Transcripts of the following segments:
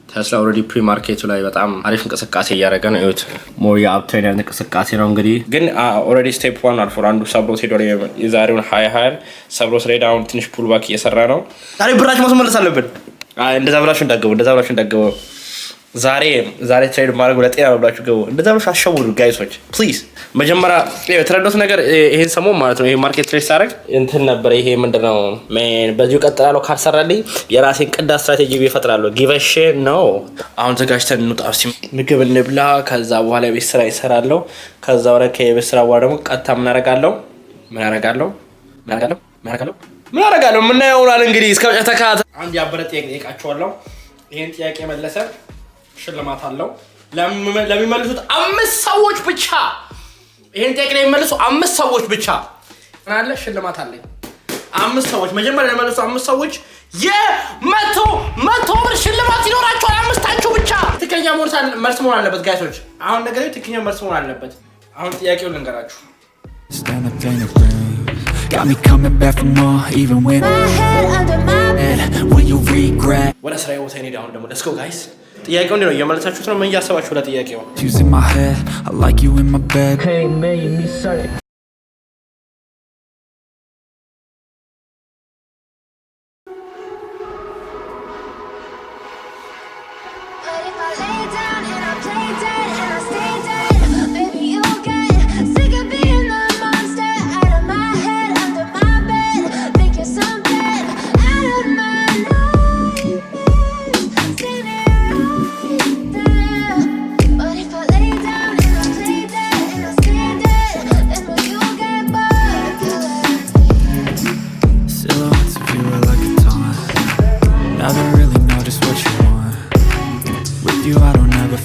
ቴስላ ኦልሬዲ ፕሪ ማርኬቱ ላይ በጣም አሪፍ እንቅስቃሴ እያደረገ ነው። እዩት ሞር የአፕታይን ያለ እንቅስቃሴ ነው። እንግዲህ ግን ኦልሬዲ ስቴፕ 1 አልፎ አንዱ ሰብሮት ሄዶ የዛሬውን 20 ሰብሮት ሬድ አሁን ትንሽ ፑልባክ እየሰራ ነው። ዛሬ ብራችሁ ማስመለስ አለብን። እንደዛ ብላችሁ እንዳገቡ ዛሬ ትሬድ ማድረግ ለጤና ነው ብላችሁ ገቡ። እንደዛ ብላችሁ አሸውዱ ጋይሶች ፕሊዝ። መጀመሪያ የተረዳሁት ነገር ይሄን ሰሞን ማለት ነው ይሄ ማርኬት ትሬድ ሳደርግ እንትን ነበር። ይሄ ምንድነው ሜን በዚሁ ቀጥላለሁ ካልሰራልኝ የራሴን ቅዳ ስትራቴጂ ይፈጥራለሁ። ጊቨሽ ነው። አሁን ዘጋጅተን እንውጣ፣ ምግብ እንብላ። ከዛ በኋላ የቤት ስራ ይሰራለሁ። ከዛ ወረ ከቤት ስራ በኋላ ደግሞ ቀጥታ ምን አደርጋለሁ ምን ያውራል እንግዲህ እስከ መጨረሻ ተከታተሉ። አንድ ያበረ ጥያቄ ጠይቃችኋለሁ። ይሄን ጥያቄ መለሰ ሽልማት አለው። ለሚመልሱት 5 ሰዎች ብቻ ይሄን ጥያቄ የሚመልሱ 5 ሰዎች ብቻ አለ ሽልማት አለኝ። 5 ሰዎች መጀመሪያ ለሚመልሱ 5 ሰዎች የ100 ብር ሽልማት ይኖራቸዋል። 5ታችሁ ብቻ ትክክለኛ መልስ መሆን አለበት ጋይሶች። አሁን ነገር ትክክለኛ መልስ መሆን አለበት። አሁን ጥያቄውን ልንገራችሁ። Got me coming back for more even when my head under my bed when you regret. ወደ ስራዬ ቦታ እኔ አሁን ደግሞ let's go guys። ጥያቄው እንዴ ነው እየመለሳችሁት ነው? ምን እያሰባችሁ ለጥያቄው? Using my head, I like you in my bed. Hey man, you miss it.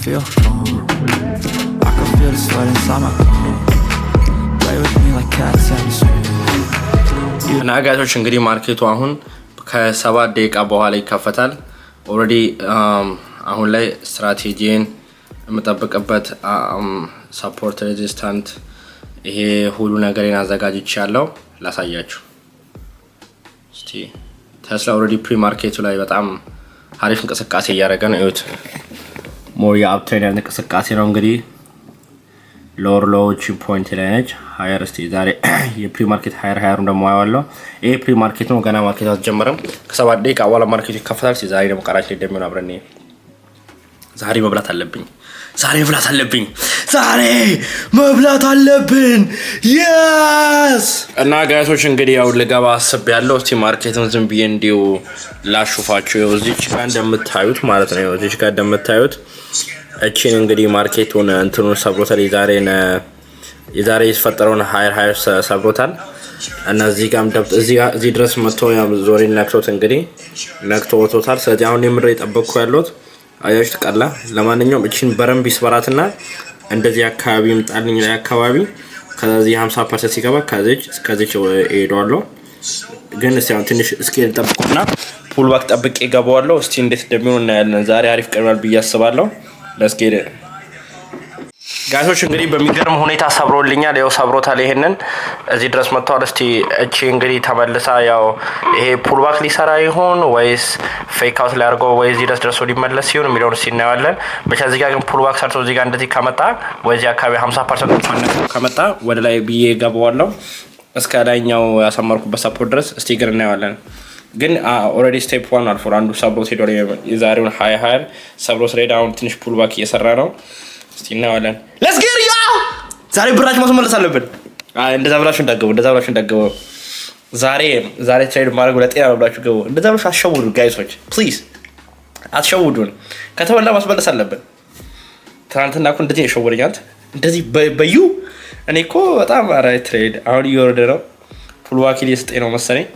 Feel calm. I can feel the sweat inside my palm. Play with me like cats at the street. እና ጋቶች እንግዲህ ማርኬቱ አሁን ከ7 ደቂቃ በኋላ ይከፈታል። ኦልሬዲ አሁን ላይ ስትራቴጂን የምጠብቅበት ሰፖርት ሬዚስታንት ይሄ ሁሉ ነገርን አዘጋጅቻለሁ ላሳያችሁ። እስቲ ቴስላ ኦልሬዲ ፕሪ ማርኬቱ ላይ በጣም አሪፍ እንቅስቃሴ እያደረገ ነው። እዩት ሞር የአፕታይን ያለ እንቅስቃሴ ነው። እንግዲህ ሎዎች ፖይንት ላይ ነች። ሃየር እስቲ ዛሬ የፕሪ ማርኬት ሃየር ደግሞ አያዋለሁ። ይሄ ፕሪ ማርኬት ነው፣ ገና ማርኬት አልተጀመረም። ከ7 ደቂቃ በኋላ ማርኬቱ ይከፈታል። ዛሬ ደግሞ ቀራጭ ላይ እንደሚሆን አብረን ዛሬ መብላት አለብኝ። የስ እና ጋይሶች እንግዲህ ያው ልገባ አስቤያለሁ። እስቲ ማርኬቱን ዝም ብዬ እንዲሁ ላሹፋችሁ። እዚች ጋር እንደምታዩት ማለት ነው። እዚች ጋር እንደምታዩት እቺን እንግዲህ ማርኬቱን እንትኑን ሰብሮታል። የዛሬ የተፈጠረውን ሃየር ሰብሮታል እና እዚህ ጋር እዚህ ድረስ መጥቶ ያው ዞሪን ነክቶት እንግዲህ ነክቶ ወጥቶታል። ስለዚህ አሁን የምድር የጠበቅኩ ያለሁት አያችሁ ተቀላ። ለማንኛውም እቺን በረምብ ይስበራትና እንደዚህ አካባቢ ይምጣልኝ ላይ አካባቢ ከዚህ 50% ሲገባ ከዚህ እሄዳለሁ። ግን እስቲ አሁን ትንሽ ስኬል ጠብቁና ፑልባክ ጠብቄ ገባዋለሁ። እስቲ እንዴት እንደሚሆን እናያለን። ዛሬ አሪፍ ቀርባል ብዬ አስባለሁ። ለስኬል ጋይሶች እንግዲህ በሚገርም ሁኔታ ሰብሮልኛል። ያው ሰብሮታል። ይሄንን እዚህ ድረስ መጥቷል። እስቲ እቺ እንግዲህ ተመልሳ ያው ይሄ ፑልባክ ሊሰራ ይሁን ወይስ ፌክ አውት ላይ አድርጎ ወይ እዚህ ድረስ ደርሶ ሊመለስ ይሁን የሚለውን እስቲ እናያለን። ብቻ እዚህ ጋር ግን ፑልባክ ሰርቶ እዚህ ጋር እንደዚህ ከመጣ ወይ እዚህ አካባቢ 50% ከመጣ ወደ ላይ ብዬ ገባዋለሁ እስከ ላይኛው ያሰመርኩበት ሰፖርት ድረስ። እስቲ ግን እናያለን። ግን ኦልሬዲ ስቴፕ 1 አልፎ አንዱ ሰብሮት ሄዶ የዛሬውን 20 ሰብሮት ሬድ አሁን ትንሽ ፑልባክ እየሰራ ነው። እስቲ እናያለን። ሌትስ ጌት ያ ዛሬ ብራችሁ ማስመለስ አለብን። እንደዛ ብላችሁ እንዳገቡ ዛሬ ትሬድ ማድረግ ለጤና ነው ብላችሁ ገቡ። እንደዛ ብላችሁ አሸውዱ ጋይሶች ፕሊዝ፣ አትሸውዱን። ከተበላ ማስመለስ አለብን። ትናንትና እኮ እንደዚህ የሸወደኛት እንደዚህ በዩ እኔ እኮ በጣም ትሬድ አሁን እየወረደ ነው። ፑልባክ እየሰጠኝ ነው መሰለኝ።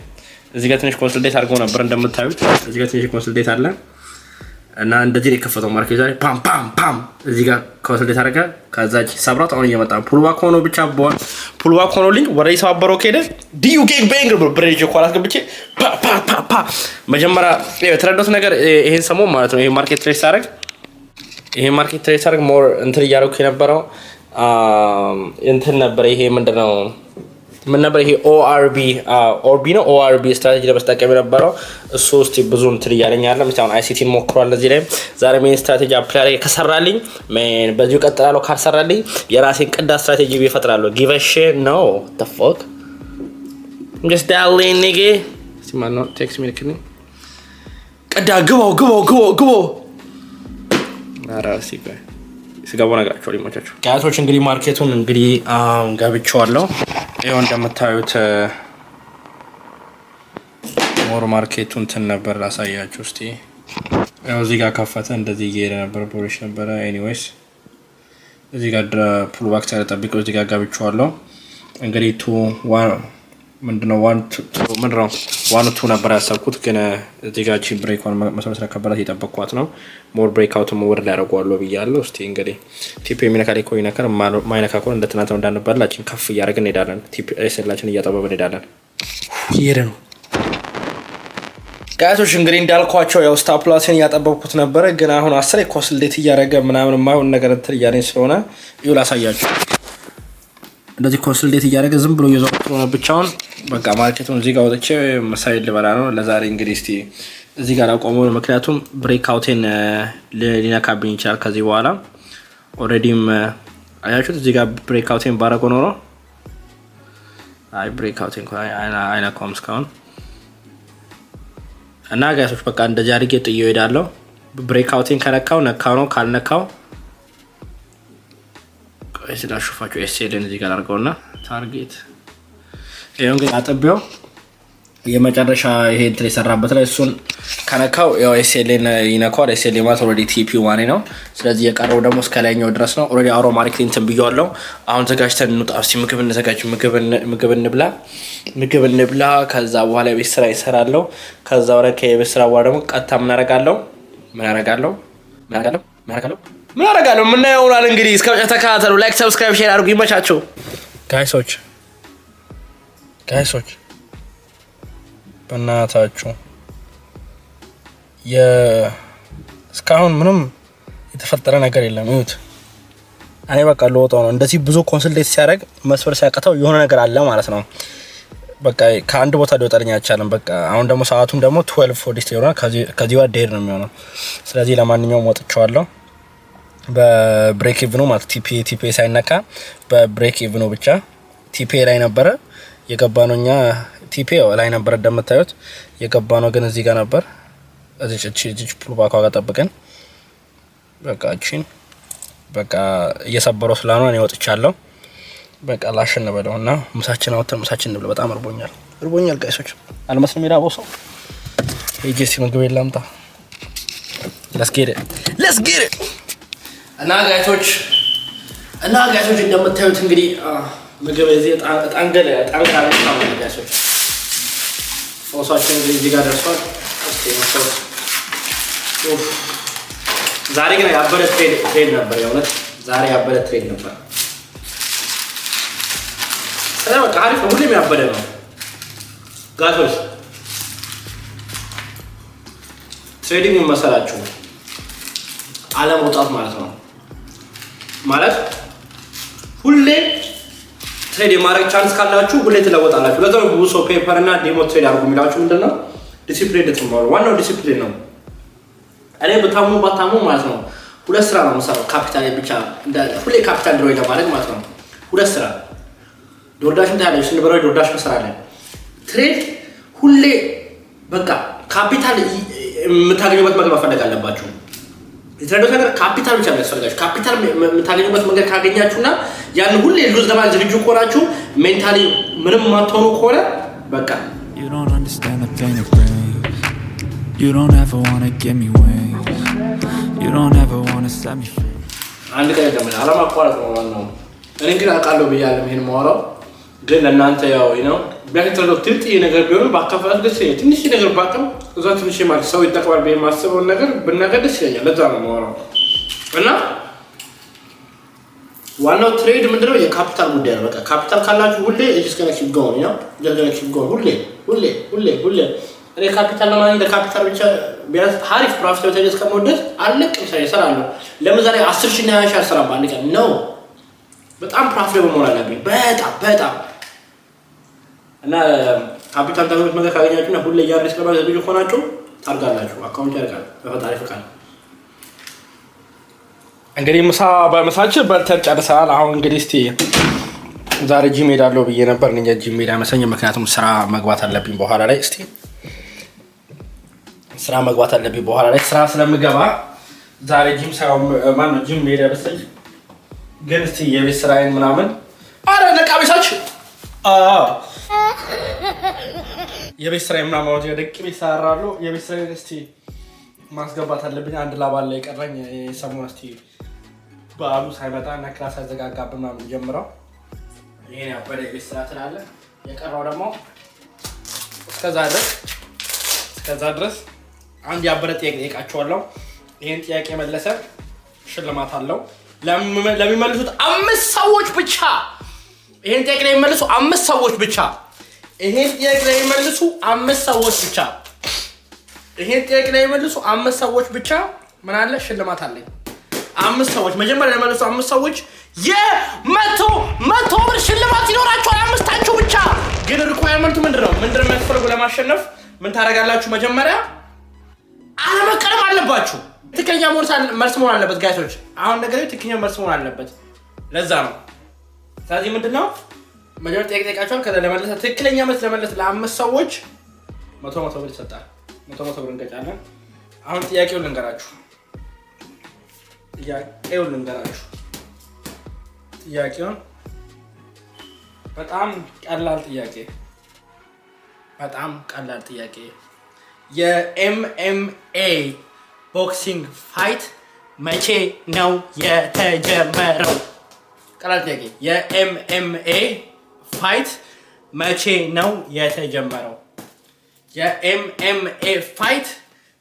እዚህ ጋር ትንሽ ኮንሶሊዴት አድርገው ነበር እንደምታዩት። እዚህ ጋር ትንሽ ኮንሶሊዴት አለ እና እንደዚህ የከፈተው ማርኬት ዛሬ ፓም እዚህ ጋር ኮንሶሊዴት አደረገ። ከዛች ሰብራት አሁን እየመጣ ፑልባክ ሆኖ ብቻ ፑልባክ ሆኖልኝ ወደ ይሰባበረው ከሄደ ዲዩ ጌግ ቤንግ ብሬጅ ኳላት ገብቼ ፓ መጀመሪያ የተረዳሁት ነገር ይሄን ሰሞን ማለት ነው ይሄ ማርኬት ትሬድ ሳደርግ ሞር እንትን እያደረኩ የነበረው እንትን ነበር። ይሄ ምንድነው ምን ነበር ይሄ ኦርቢ ነው ኦአርቢ ስትራቴጂ ለመስጠቀም የነበረው እሱ ውስጥ ብዙ እንትን እያለኝ አይደለም። አሁን አይሲቲን ሞክሯል እዚህ ላይ ዛሬ ሜን ስትራቴጂ አፕላይ ከሰራልኝ ሜን በዚሁ ቀጥላለሁ። ካልሰራልኝ የራሴን ቅዳ ስትራቴጂ ቢፈጥራለሁ። ጊቭ አ ሺት ኖ the fuck I'm just dialing nigga ሲማን ነው ቴክስት ሚልክኒ ቅዳ ግቦ አራሲ ጋር ስጋቦ ነገራቸው ሊሞቻቸው ጋቶች እንግዲህ ማርኬቱን እንግዲህ ገብቻለሁ። ይሄው እንደምታዩት ሞር ማርኬቱን እንትን ነበር ላሳያችሁ እስቲ። ያው እዚህ ጋር ከፈተ እንደዚህ እየሄደ ነበር ፖሊሽ ነበር። ኤኒዌይስ እዚህ ጋር ፑል ባክ ተጠብቀው እዚህ ጋር ገብቻለሁ። እንግዲህ 1 ነበር ያሰብኩት ግን እዚህ ጋር ቺ ብሬክ ሆነ መስመር ስለከበላት እየጠበቅኳት ነው። ሞር ብሬክ አውት ሞር ላደርገዋለሁ ብያለሁ። እስቲ እንግዲህ ቲፒ የሚነካል እኮ ይነካል ማይነካ ከሆነ እንደ ትናንት ነው እንዳንባላችን ከፍ እያደረግን እንሄዳለን። ቲፒ ኤስላችን እያጠበብን እንሄዳለን። ይሄ ነው ጋቶች እንግዲህ እንዳልኳቸው ያው ስታፕ ሎስን እያጠበብኩት ነበር ግን አሁን 10 ኮንሶሊዴት እያደረገ ምናምን ማይሆን ነገር እንትን እያለኝ ስለሆነ ይኸው ላሳያችሁ። እንደዚህ ኮንሶሊዴት እያደረገ ዝም ብሎ እየዞረ ነው ብቻውን በቃ ማርኬቱን እዚህ ጋር ወጥቼ መሳይል ልበላ ነው ለዛሬ። እንግዲህ እስቲ እዚህ ጋር አቆመው ምክንያቱም ብሬክ አውቴን ሊነካብኝ ይችላል ከዚህ በኋላ። ኦልሬዲም አያችሁት እዚህ ጋር ብሬክ አውቴን ባረገው ኖሮ አይ ብሬክ አውቴን አይነካም እስካሁን እና ጋይሶች በቃ እንደዚህ አድርጌ ጥዬ እሄዳለሁ። ብሬክ አውቴን ከነካው ነካው ነው ካልነካው ስላሹፋቸው ኤስኤልን እዚህ ጋር አድርገውና ታርጌት ይሄን እንግዲህ አጥቤው የመጨረሻ ይሄ እንትን የሰራበት ላይ እሱን ከነካው ያው ኤስኤልን ይነካዋል። ኤስኤል ማለት ኦልሬዲ ቲፒ ዋኔ ነው። ስለዚህ የቀረው ደግሞ እስከ ላይኛው ድረስ ነው። ኦልሬዲ አውሮ ማርኬቲንግ እንትን ብያለሁ። አሁን ዘጋጅተን እንውጣ እስቲ ምግብ እንዘጋጅ። ምግብ እንብላ ከዛ በኋላ የቤት ስራ ይሰራለሁ። ከዛ ወረ ከቤት ስራ በኋላ ደግሞ ቀጥታ ምን አደርጋለሁ ምን ይሆናል እንግዲህ እስከ ተከታተሉ። ላይክ ሰብስክራይብ ሼር አድርጉ። ይመቻችሁ ጋይሶች በእናታችሁ እስካሁን ምንም የተፈጠረ ነገር የለም። ይሁት እኔ በቃ ልወጣው ነው። እንደዚህ ብዙ ኮንሶሊዴት ሲያደርግ መስፈር ሲያቀተው የሆነ ነገር አለ ማለት ነው። በቃ ከአንድ ቦታ ሊወጣልኝ አይቻልም። በቃ አሁን ደግሞ ሰዓቱም ደግሞ 12:40 ይሆናል። ከዚህ ወደ ዴር ነው የሚሆነው። ስለዚህ ለማንኛውም ወጥቻለሁ በብሬክ ኢቭኑ ማለት ቲፒ ሳይነካ በብሬክ ኢቭኑ ብቻ ቲፒ ላይ ነበረ የገባነው እኛ ቲፒ ላይ ነበር እንደምታዩት የገባነው ግን እዚህ ጋር ነበር እዚህ ፑል ባክ ጋር ጠብቀን በቃ እቺን በቃ እየሰበረው ስለሆነ እኔ ወጥቻለሁ። በቃ ላሽን በለውና ምሳችን አውጥተን ምሳችን እንብላ። በጣም እርቦኛል ጋይሶች አልመስልም ይራቦው ሰው ሄጄ ምግብ የላምጣ let's get it እና ጋይሶች እንደምታዩት እንግዲህ ምግብ እዚህ ጣንገለ ነው ጋይሶች ፎሳችን እዚህ ጋር ደርሷል። እስቲ ፎስ ዛሬ ግን ያበረ ትሬድ ነበር። የእውነት ዛሬ ያበረ ትሬድ ነበር። ሰላም አሪፍ ነው። ሁሌም ያበደ ነው ጋይሶች። ትሬዲንግ መሰላችሁ አለመውጣት ማለት ነው። ማለት ሁሌ ትሬድ የማድረግ ቻንስ ካላችሁ ሁሌ ትለወጣላችሁ። ለዛው ብዙ ሰው ፔፐር እና ዴሞ ትሬድ አድርጉ የሚላችሁ ምንድነው ዲሲፕሊን ነው። ዋናው ዲሲፕሊን ነው። እኔ በታሙ ማለት ነው ሁለት ስራ ነው የምሰራው። ካፒታል ብቻ ሁሌ ካፒታል ድሮ ለማድረግ ማለት ነው ሁለት ስራ ዶርዳሽን ታያለሽ ስንበረው ዶርዳሽ መስራለን። ትሬድ ሁሌ በቃ ካፒታል የምታገኙበት መንገድ መፈለግ አለባችሁ። የትሬዶች ነገር ካፒታል ብቻ ነው ያስፈልጋችሁ። ካፒታል የምታገኙበት መንገድ ካገኛችሁና ያን ሁሌ ሉዝ ለማድረግ ዝግጁ ከሆናችሁ ሜንታሊ ምንም ማትሆኑ ከሆነ በቃ You don't understand the pain it brings. You don't ever want to give me wings. You don't ever want to set me free. አንድ ቀን ደግሞ አለማቋረጥ ነው። እኔ ግን አውቃለሁ ብያለሁ ይሄን ማወራው ግን ለእናንተ ያው ነው ቢያንስ ትልቅ ነገር ቢሆን ባካፈላት ደስ ይለኛል። ትንሽ ነገር ባቀም እዛ ትንሽ ማለት ሰው ይጠቅማል በማስበው ነገር ብናገር ደስ ይለኛል። ለዛ ነው ማወራው እና ዋናው ትሬድ ምንድነው የካፒታል ጉዳይ ነው። በቃ ካፒታል ካላችሁ ሁሌ ኤክስከነክሽን ጎን ነው ጀነሬሽን ጎን ሁሌ እኔ ካፒታል ለማግኘት ለካፒታል ብቻ ቢያንስ አሪፍ ፕሮፊት ተጀስ ከመወደድ አለቅም ሳይሰራለሁ። ለምሳሌ 10,000 እና 20,000 አሰራ ባንድ ቀን ነው። በጣም ፕሮፊታብል መሆን አለብኝ። በጣም እና ካፒታል ታምሩት መገ ካገኛችሁና ሁሌ ያሪስ ቀባ ዝግጁ ሆናችሁ ታርጋላችሁ። አካውንት ያርጋል በፈጣሪ ፍቃድ። እንግዲህ በምሳችን በልተን ጨርሰናል። አሁን እንግዲህ እስቲ ዛሬ ጂም ሄዳለሁ ብዬ ነበር። እንጂ ጂም ሄዳ አይመስለኝም፣ ምክንያቱም ስራ መግባት አለብኝ በኋላ ላይ። እስቲ ስራ መግባት አለብኝ በኋላ ላይ። ስራ ስለምገባ ዛሬ ጂም ሳይሆን ማነው ጂም ሄዳ በስተኝ ግን እስቲ የቤት ስራዬን ምናምን አረ ነቃቤሳች የቤት ስራዬን ምናምን ወደ ደቂ ቤት ሰራራለሁ። የቤት ስራዬን እስቲ ማስገባት አለብኝ። አንድ ላባል ላይ ቀረኝ ሰሞኑን። እስቲ በዓሉ ሳይመጣ እና ክላስ አዘጋጋብን ምናምን ጀምረው ይሄን ያበደ ቤት ስራ ስላለ የቀረው ደግሞ እስከዛ ድረስ አንድ ያበደ ጥያቄ ጠይቃቸዋለሁ። ይሄን ጥያቄ መለሰ ሽልማት አለው ለሚመልሱት 5 ሰዎች ብቻ። ይሄን ጥያቄ ላይ የሚመልሱ 5 ሰዎች ብቻ። ይሄን ጥያቄ ላይ የሚመልሱ 5 ሰዎች ብቻ። ይሄን ጥያቄ ላይ የሚመልሱ 5 ሰዎች ብቻ ምን አለ ሽልማት አለኝ። 5 ሰዎች መጀመሪያ የሚመልሱ 5 ሰዎች የ100 ብር ሽልማት ይኖራቸዋል። 5ታችሁ ብቻ። ግን ሪኳየርመንቱ ምንድነው የሚያስፈልገው ለማሸነፍ? ምን ታደርጋላችሁ? መጀመሪያ አለመቀረም አለባችሁ። ትክክለኛ መልስ መሆን አለበት ጋይሶች። አሁን ነገር ትክክለኛ መልስ መሆን አለበት። ለዛ ነው። ስለዚህ ምንድነው መጀመሪያ ጥያቄ ጠይቃችኋል። ከዛ ለመለሰ ትክክለኛ መልስ ለመለሰ ለ5 ሰዎች 100 ብር ይሰጣል። 100 ብር እንገጫለን። አሁን ጥያቄውን ልንገራችሁ። ጥያቄውን በጣም ቀላል ጥያቄ የኤምኤምኤ ቦክሲንግ ፋይት መቼ ነው የተጀመረው? ቀላል ጥያቄ የኤምኤምኤ ፋይት መቼ ነው የተጀመረው? የኤምኤምኤ ፋይት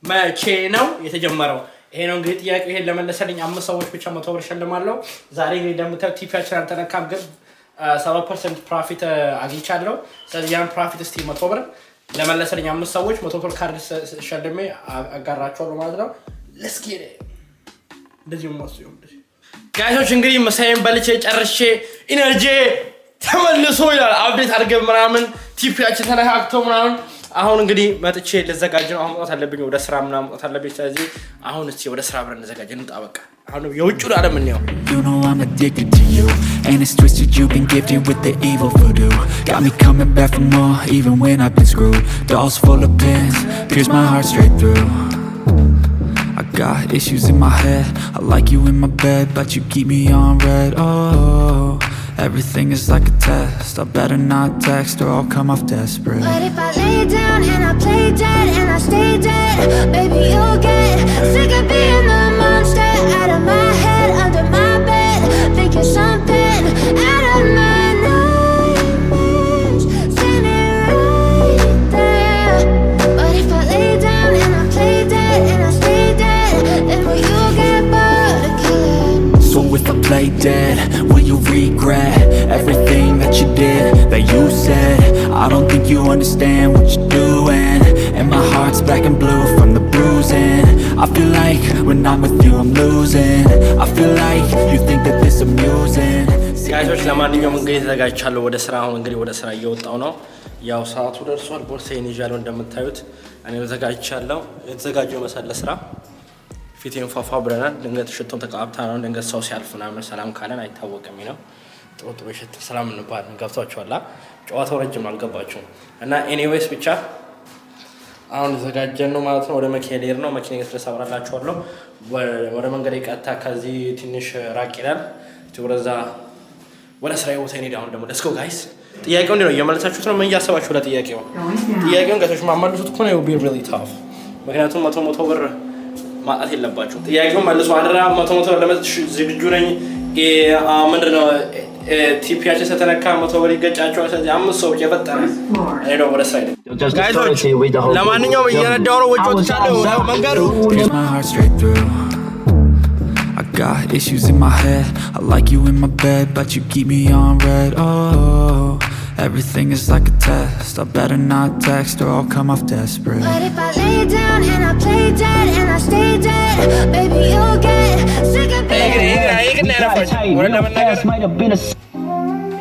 መቼ ነው የተጀመረው? ይሄ ነው እንግዲህ ጥያቄው። ይሄን ለመለሰልኝ 5 ሰዎች ብቻ 100 ብር ሸልማለሁ። ዛሬ እንግዲህ እንደምታዩት ቲፒያችን አልተነካም፣ ግን 7% ፕሮፊት አግኝቻለሁ። ስለዚህ ያን ፕሮፊት እስቲ 100 ብር ለመለሰልኝ 5 ሰዎች 100 ብር ካርድ ሸልሜ አጋራቸዋለሁ ማለት ነው። ለስኪ እንደዚህ ነው ጋይሶች። እንግዲህ ምሳዬን በልቼ ጨርሼ ኢነርጂ ተመልሶ ይላል አፕዴት አድርገን ምናምን ቲፒያችን ተነካክቶ ምናምን አሁን እንግዲህ መጥቼ ልዘጋጅ ነው። አሁን መውጣት አለብኝ ወደ ስራ ምናምን መውጣት አለብኝ። ስለዚህ አሁን እስቲ ወደ ስራ ብለን እንዘጋጅ እንውጣ። በቃ አሁን የውጭውን ዓለም እንየው። You know I'm addicted to you, and it's twisted, you've been gifted with the evil voodoo. Got me coming back for more, even when I've been screwed. Dolls full of pins, pierce my heart straight through. I got issues in my head, I like you in my bed, but you keep me on red. Oh, everything is like a test, I better not text or I'll come off desperate. But if I lay down and I play dead and I stay dead, baby you'll get sick of being the monster out of my head, under my bed, thinking something out of my nightmares, standing right there. But if I lay down and I play dead and I stay dead, then will you get bored of killing? So if I play dead, will you regret everything that you did, that you said? I don't think you understand what you're doing, and my heart's black and blue from the bruising. I feel like when I'm with you I'm losing, I feel like you think that this amusing. ጋይሶች ለማንኛውም እንግዲህ ተዘጋጅቻለሁ ወደ ስራ። አሁን እንግዲህ ወደ ስራ እየወጣሁ ነው። ያው ሰዓቱ ደርሷል። ቦርሳዬን ይዣለሁ እንደምታዩት። እኔ ተዘጋጅቻለሁ። የተዘጋጀው መሰለ ስራ ፊቴን ፏፏ ብለናል። ድንገት ሽቶን ተቃብታ ነው። ድንገት ሰው ሲያልፍ ምናምን ሰላም ካለን አይታወቅም ነው። ጥሩ ሽቶ ሰላም እንባል ገብቷችኋል። ጨዋታው ረጅም አልገባችሁም። እና ኤኒዌይስ ብቻ አሁን ተዘጋጀን ነው ማለት ነው። ወደ መኪና ልሄድ ነው። መኪና ድረስ አብራላችኋለሁ። ወደ መንገድ ቀጥታ ከዚህ ትንሽ ራቅ ይላል። ወደዛ ወደ ስራዬ ቦታ እንሂድ። አሁን ደግሞ let's go guys። ጥያቄው እንዴ ነው እየመለሳችሁት ነው? ምን እያሰባችሁ ለጥያቄው? ጥያቄውን ጋቶች ማማሉት እኮ ነው will be really tough። ምክንያቱም 100 ብር ማጣት የለባችሁ። ጥያቄውን መልሱ አደራ። 100 ብር ለመስጠት ዝግጁ ነኝ። ምንድነው ቲፒያችን ከተነካ 100 ብር ይገጫቸዋል። ስለዚህ 5 ሰዎች የፈጠረ እኔ ነው ወደ ስራዬ ጋይሶች። ለማንኛውም እየነዳው ነው ወጭ ወጥቻለሁ መንገዱ Got issues in my head, I like you in my bed, but you keep me on red. Oh, everything is like a test, I better not text or I'll come off desperate. But if I lay down and I play dead and I stay dead, baby you'll get sick of being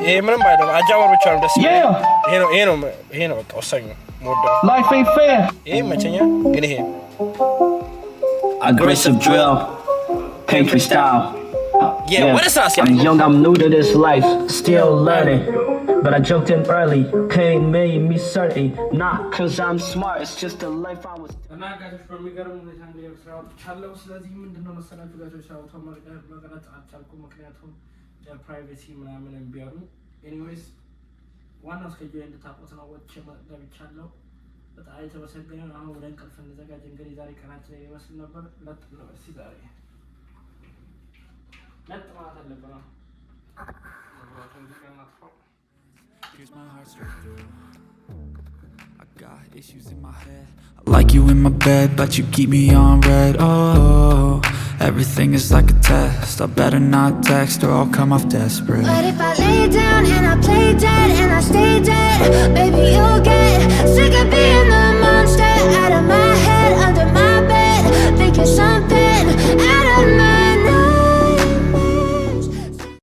ይሄ ምንም አይደለም። አጃመር ብቻ ነው ደስ ይላል። ይሄ ነው በቃ ወሳኝ ነው። Life ain't fair. ይሄ መቸኛ ግን ይሄ Aggressive drill, pantry style. Yeah, what is that? I'm young, I'm new to this life, still learning. But I jumped in early, pain made me certain. Nah, cause I'm smart, it's just the life I was. እና ጋቶች በሚገርም ሁኔታ እንግዲህ ስራዎች ቻለው። ስለዚህ ምንድነው መሰላችሁ ጋቶች ያው መቅረጽ አልቻልኩም፣ ምክንያቱም ፕራይቬሲ ምናምን ቢያሩ። ኤኒዌይስ ዋናው እስከጆ እንድታውቁት ነው። ወጥቼ ገብቻለሁ። በጣም የተመሰገነ ነው። አሁን ወደ እንቅልፍ እንዘጋጅ። እንግዲህ ዛሬ ቀናችን ይመስል ነበር። ለጥ ነው እስቲ ዛሬ ለጥ ማለት አለብን ነው። Here's my heart straight through. I got issues in my head. I like you in my bed, but you keep me on red. Oh, everything is like a test. I better not text or I'll come off desperate. But if I lay down and I play dead and I stay dead, baby, you'll get sick of being the monster out of my